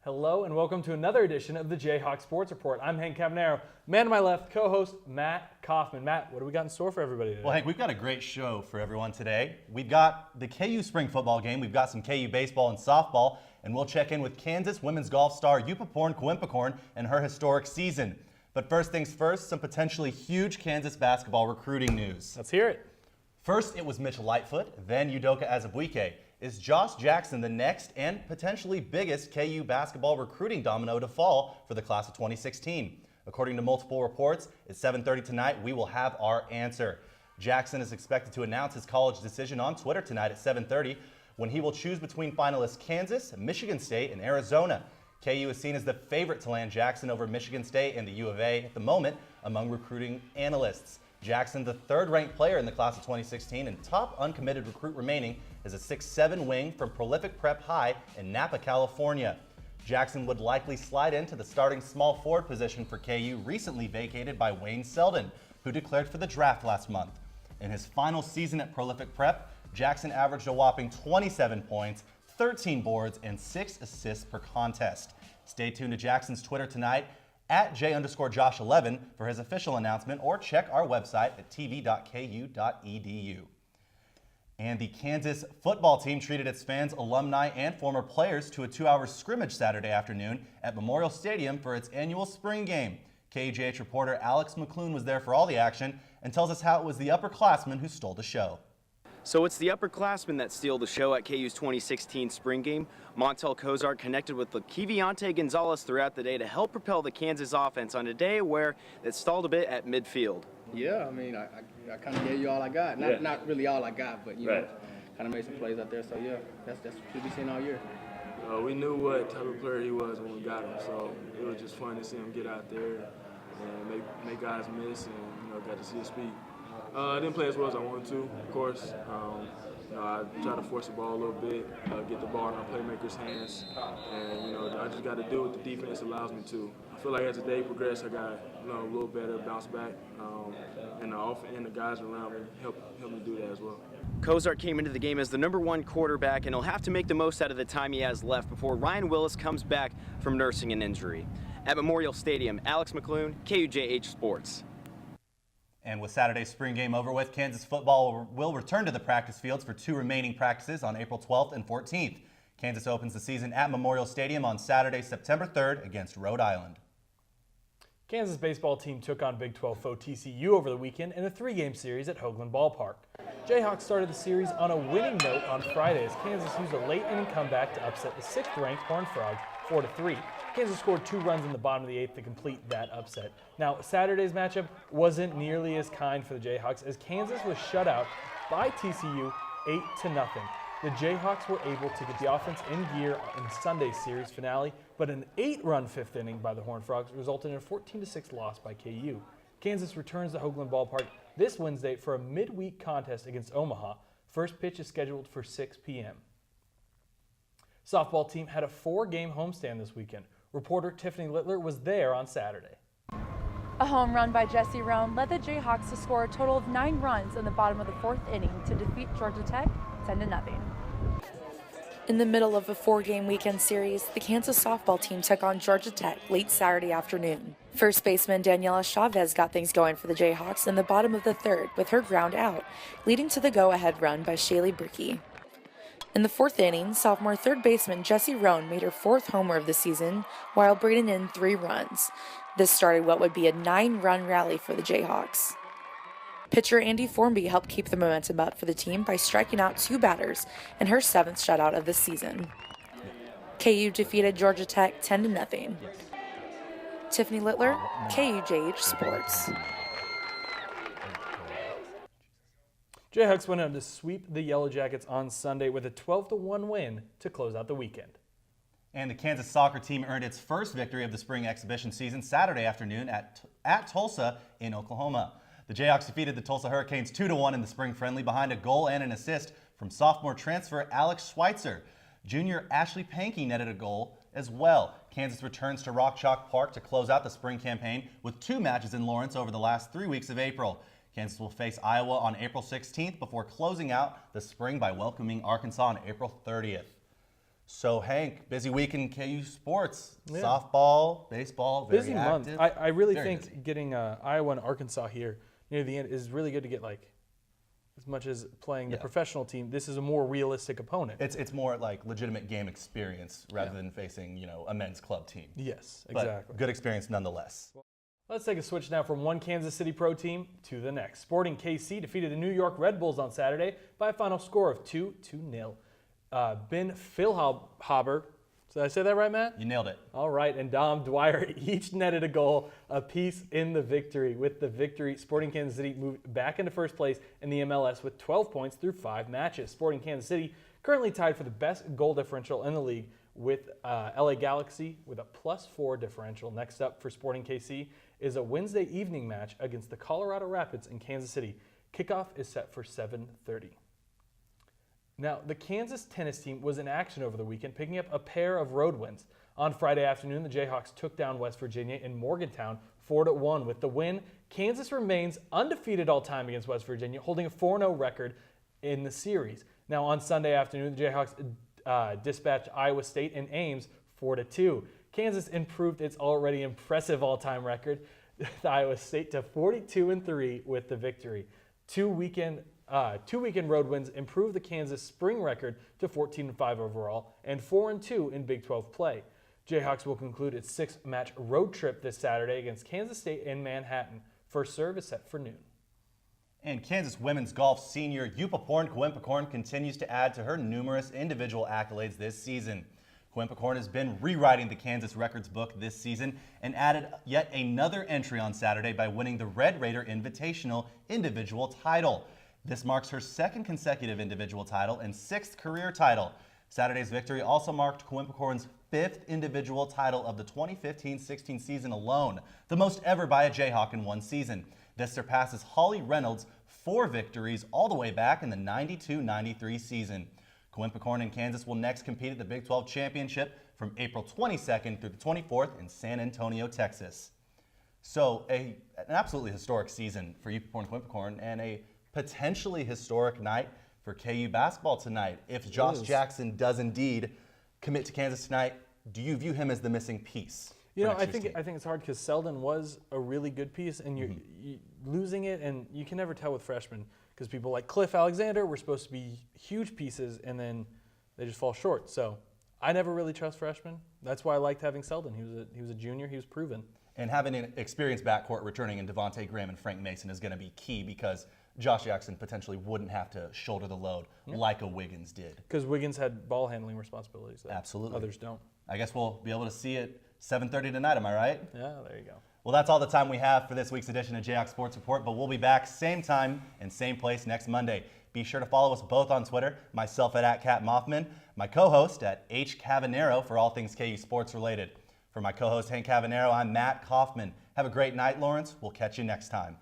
Hello and welcome to another edition of the Jayhawk Sports Report. I'm Hank Cavanero. Man to my left, co-host Matt Kaufman. Matt, what do we got in store for everybody today? Well, Hank, we've got a great show for everyone today. We've got the KU spring football game. We've got some KU baseball and softball, and we'll check in with Kansas women's golf star Yupaporn Coimpecorn and her historic season. But first things first, some potentially huge Kansas basketball recruiting news. Let's hear it. First, it was Mitchell Lightfoot, then Udoka Azubuike. Is Josh Jackson the next and potentially biggest KU basketball recruiting domino to fall for the class of 2016? According to multiple reports, at 7:30 tonight, we will have our answer. Jackson is expected to announce his college decision on Twitter tonight at 7:30 when he will choose between finalists Kansas, Michigan State, and Arizona. KU is seen as the favorite to land Jackson over Michigan State and the U of A at the moment among recruiting analysts. Jackson, the third-ranked player in the class of 2016 and top uncommitted recruit remaining, is a 6'7" wing from prolific Prep High in Napa, California. Jackson would likely slide into the starting small forward position for KU, recently vacated by Wayne Selden, who declared for the draft last month. In his final season at prolific Prep, Jackson averaged a whopping 27 points, 13 boards, and 6 assists per contest. Stay tuned to Jackson's Twitter tonight at J_Josh11 for his official announcement, or check our website at tv.ku.edu. And the Kansas football team treated its fans, alumni, and former players to a 2-hour scrimmage Saturday afternoon at Memorial Stadium for its annual spring game. KUJH reporter Alex McClune was there for all the action and tells us how it was the upperclassmen who stole the show. So it's the upperclassmen that steal the show at KU's 2016 spring game. Montel Cozart connected with Keviante Gonzalez throughout the day to help propel the Kansas offense on a day where it stalled a bit at midfield. Yeah, I mean, I kind of gave you all I got. Not really all I got, but, you know, kind of made some plays out there. So, yeah, that's what we'll be seeing all year. We knew what type of player he was when we got him, so it was just fun to see him get out there and make guys miss and, you know, got to see his speed. I didn't play as well as I wanted to, of course. You know, I tried to force the ball a little bit, get the ball in our playmakers' hands, and, you know, I just got to do what the defense allows me to. I feel like as the day progressed, I got, you know, a little better, bounce back, and the guys around me helped me do that as well. Cozart came into the game as the #1 quarterback, and he'll have to make the most out of the time he has left before Ryan Willis comes back from nursing an injury. At Memorial Stadium, Alex McClune, KUJH Sports. And with Saturday's spring game over with, Kansas football will return to the practice fields for 2 remaining practices on April 12th and 14th. Kansas opens the season at Memorial Stadium on Saturday, September 3rd against Rhode Island. Kansas baseball team took on Big 12 foe TCU over the weekend in a 3-game series at Hoagland Ballpark. Jayhawks started the series on a winning note on Friday as Kansas used a late-inning comeback to upset the 6th-ranked Horned Frogs 4-3. Kansas scored 2 runs in the bottom of the 8th to complete that upset. Now, Saturday's matchup wasn't nearly as kind for the Jayhawks as Kansas was shut out by TCU 8-0. The Jayhawks were able to get the offense in gear in Sunday's series finale, but an 8-run 5th inning by the Horned Frogs resulted in a 14-6 loss by KU. Kansas returns to Hoagland Ballpark this Wednesday for a midweek contest against Omaha. First pitch is scheduled for 6 p.m. Softball team had a 4-game homestand this weekend. Reporter Tiffany Littler was there on Saturday. A home run by Jesse Roan led the Jayhawks to score a total of 9 runs in the bottom of the 4th inning to defeat Georgia Tech 10-0. In the middle of a 4-game weekend series, the Kansas softball team took on Georgia Tech late Saturday afternoon. First baseman Daniela Chavez got things going for the Jayhawks in the bottom of the 3rd with her ground out, leading to the go-ahead run by Shaylee Brickey. In the 4th inning, sophomore third baseman Jessie Roan made her 4th homer of the season while bringing in 3 runs. This started what would be a 9-run rally for the Jayhawks. Pitcher Andy Formby helped keep the momentum up for the team by striking out 2 batters in her 7th shutout of the season. KU defeated Georgia Tech 10-0. Tiffany Littler, KUJH Sports. Jayhawks went on to sweep the Yellow Jackets on Sunday with a 12-1 win to close out the weekend. And the Kansas soccer team earned its first victory of the spring exhibition season Saturday afternoon at Tulsa in Oklahoma. The Jayhawks defeated the Tulsa Hurricanes 2-1 in the spring friendly behind a goal and an assist from sophomore transfer Alex Schweitzer. Junior Ashley Pankey netted a goal as well. Kansas returns to Rock Chalk Park to close out the spring campaign with 2 matches in Lawrence over the last 3 weeks of April. Kansas will face Iowa on April 16th before closing out the spring by welcoming Arkansas on April 30th. So Hank, busy week in KU sports. Yeah. Softball, baseball, very Busy active. month. I really Very think busy. getting Iowa and Arkansas here near the end is really good to get, like, as much as playing the professional team, this is a more realistic opponent. It's more like legitimate game experience rather than facing, a men's club team. Yes, But exactly. good experience nonetheless. Let's take a switch now from one Kansas City pro team to the next. Sporting KC defeated the New York Red Bulls on Saturday by a final score of 2-0. Ben Philhaber, did I say that right, Matt? You nailed it. All right, and Dom Dwyer each netted a goal apiece in the victory. With the victory, Sporting Kansas City moved back into first place in the MLS with 12 points through 5 matches. Sporting Kansas City currently tied for the best goal differential in the league with LA Galaxy with a +4 differential. Next up for Sporting KC is a Wednesday evening match against the Colorado Rapids in Kansas City. Kickoff is set for 7:30. Now, the Kansas tennis team was in action over the weekend, picking up a pair of road wins. On Friday afternoon, the Jayhawks took down West Virginia in Morgantown 4-1. With the win, Kansas remains undefeated all-time against West Virginia, holding a 4-0 record in the series. Now, on Sunday afternoon, the Jayhawks dispatched Iowa State and Ames 4-2. Kansas improved its already impressive all-time record, Iowa State, to 42-3 with the victory. Two weekend road wins improved the Kansas spring record to 14-5 overall and 4-2 in Big 12 play. Jayhawks will conclude its 6-match road trip this Saturday against Kansas State in Manhattan. First serve is set for noon. And Kansas women's golf senior Yupaporn Kawempekorn continues to add to her numerous individual accolades this season. Kawempekorn has been rewriting the Kansas records book this season and added yet another entry on Saturday by winning the Red Raider Invitational individual title. This marks her 2nd consecutive individual title and 6th career title. Saturday's victory also marked Kawempekorn's 5th individual title of the 2015-16 season alone, the most ever by a Jayhawk in one season. This surpasses Holly Reynolds' 4 victories all the way back in the 92-93 season. Kawempekorn and Kansas will next compete at the Big 12 Championship from April 22nd through the 24th in San Antonio, Texas. So an absolutely historic season for Yupaporn Kawempekorn and a potentially historic night for KU basketball tonight. If Josh Jackson does indeed commit to Kansas tonight, do you view him as the missing piece? I think it's hard because Selden was a really good piece, and you're losing it, and you can never tell with freshmen because people like Cliff Alexander were supposed to be huge pieces, and then they just fall short. So I never really trust freshmen. That's why I liked having Selden. He was a junior. He was proven. And having an experienced backcourt returning in Devontae Graham and Frank Mason is going to be key because Josh Jackson potentially wouldn't have to shoulder the load like a Wiggins did. Because Wiggins had ball handling responsibilities that Absolutely. others don't. I guess we'll be able to see it 7:30 tonight, am I right? Yeah, there you go. Well, that's all the time we have for this week's edition of Jayhawk Sports Report, but we'll be back same time and same place next Monday. Be sure to follow us both on Twitter, myself at @CatMoffman, my co-host at @HCavanero for all things KU sports related. For my co-host Hank Cavanero, I'm Matt Kaufman. Have a great night, Lawrence. We'll catch you next time.